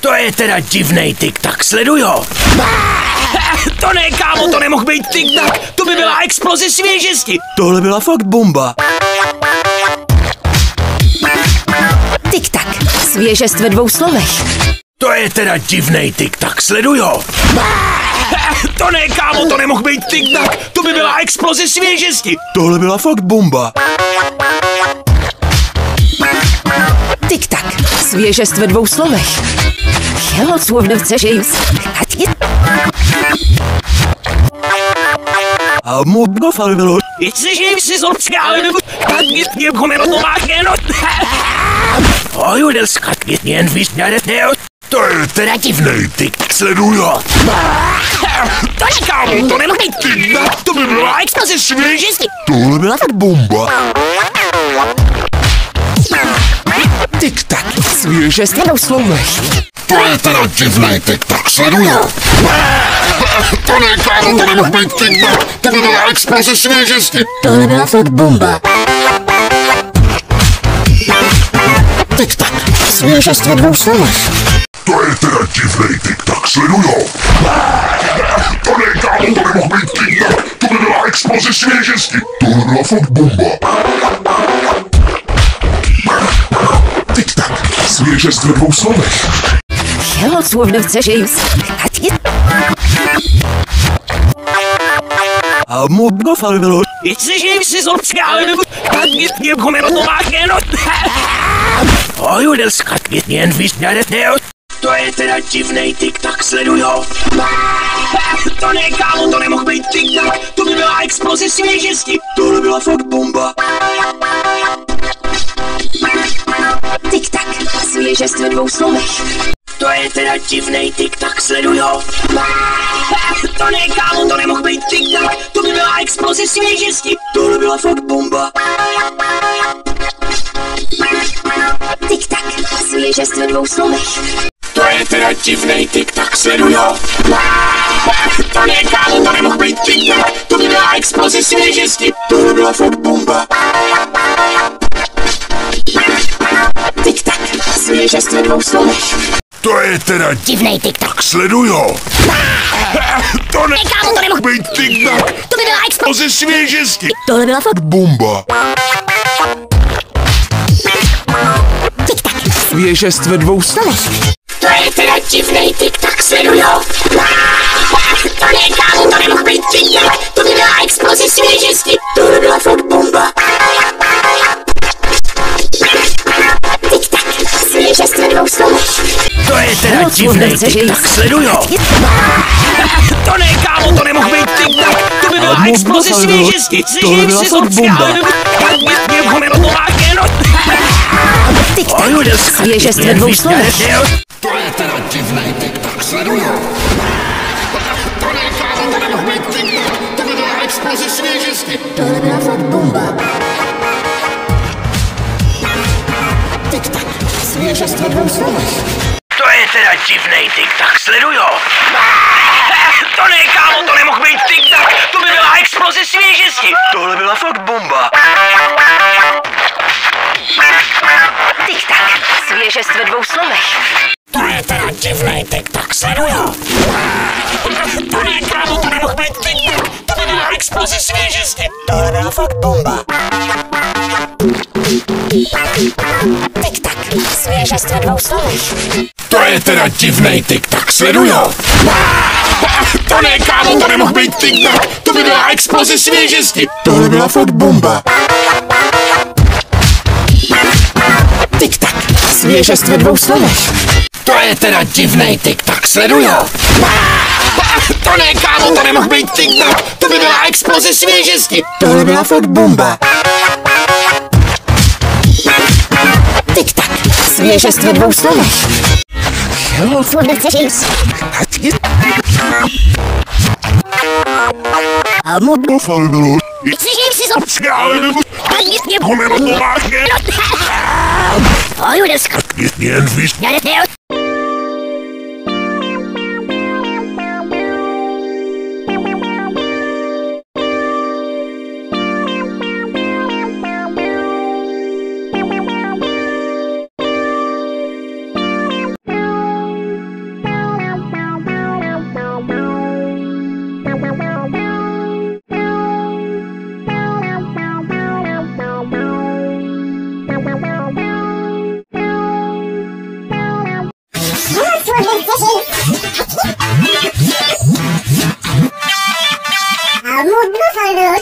To je teda divnej tik-tak, sledujo. To ne, kámo, to nemohl být tik-tak. To by byla exploze svěžesti. Tohle byla fakt bomba. Tik-tak. Svěžest ve 2 slovech. To je teda divnej tik-tak, sledujo. To ne, kámo, to nemohl být tik-tak. To by byla exploze svěžesti. Tohle byla fakt bomba. Tik-tak. Svěžest ve 2 slovech. Tělocůvnivce James. A mobno falvilo. Jsi si zobskále nebo je komero to má keno. Ojudel skakit jen vysňadet neo. To je teda divnej tik, sledujo. To je, kámo, to nemohl být tik, to by byla exploze svěžesti. Tohle byla fakt bomba. Tik-tak, svěžest ve 2 slovech. To je teda divnej tik-tak, sledujo. To ne, kámo, to nemohl být tik-tak, to by byla exploze svěžesti. Tohle byla fakt bomba. Tik-tak, Svěžest ve 2 slovech. to je teda divnej tik-tak, sledujo. To ne, kámo, to nemohl být tik-tak, to by byla exploze svěžesti. Tohle byla fakt bomba. Tik-tak, svěžest ve 2 slovech. Tělocůvnivce James. A mobno falvilo. Jsi si zobskále nebo je komero to má keno. Ojudel skakit jen vysňadet neo. To je teda divnej tik-tak, sledujo. To ne, kámo, to nemohl být tik-tak, to by byla exploze svěžesti. Tohle byla fakt bomba. Tik-tak. Svěžest ve 2 slovech. To je teda divnej tik-tak, sledujo. To ne, kámo, to nemohl být tik-tak, to by byla exploze svěžesti. Tohle byla fakt bomba. Tik-tak. Svěžest ve 2 slovech. To je teda divnej tik-tak, sledujo. To ne, kámo, to nemohl být tik-tak, to by byla exploze svěžesti. Tohle byla fakt bomba. Tik-tak. Svěžest ve 2 slovech. To je teda Divnej tik-tak. sledujo. To ne, Kámo, to nemohl být tik-tak, To by byla exploze. exploze svěžesti. Tohle byla fakt Bomba. tik-tak. Svěžest ve 2 slovech. To je teda divnej tik-tak, sledujo. To ne, kámo, to nemohl být tik-tak, to by byla exploze svěžesti. Tohle byla fakt bomba. Tik-tak. Svěžest ve 2 slovech. To je teda divnej tik-tak, sledujo. To ne, kámo, to nemohl být tik-tak, to by byla exploze svěžesti. Tohle byla fakt bomba. Je komero to má keno. Tik-tak. Ojudel Svěžest ve 2 slovech. To je teda divnej tik-tak, sledujo. To ne, kámo, to nemohl být tik-tak, to by byla exploze svěžesti. Tohle byla fakt bomba. Tik-tak, Svěžest ve 2 slovech. to je teda divnej tik-tak, sledujo. To ne, kámo, to nemohl být tik-tak, to by byla exploze svěžesti. Tohle byla fakt bomba. Tik-tak. Svěžest ve 2 slovech. To je teda divnej tik-tak, sledujo. To ne, kámo, to nemohl být tik-tak, to by byla exploze svěžesti. Tohle byla fakt bomba. Tik-tak. Svěžest ve 2 slovech. To je teda divnej tik-tak, sledujo. To ne, kámo, to nemohl být tik-tak, to by byla exploze svěžesti. Tohle byla fakt bomba. Tik-tak. Svěžest ve 2 slovech. To je teda divnej tik-tak, sledujo. To ne, kámo, to nemohl být tik-tak, to by byla exploze svěžesti. Tohle byla fakt bomba. Tik-tak. Svěžest ve 2 slovech. Tělocůvnivce James. A mobno falvilo. si zobskále nebo komero to má keno. Ojudel skakit Jen vysňadet neo. Słowne chcesz iść. A módl falus.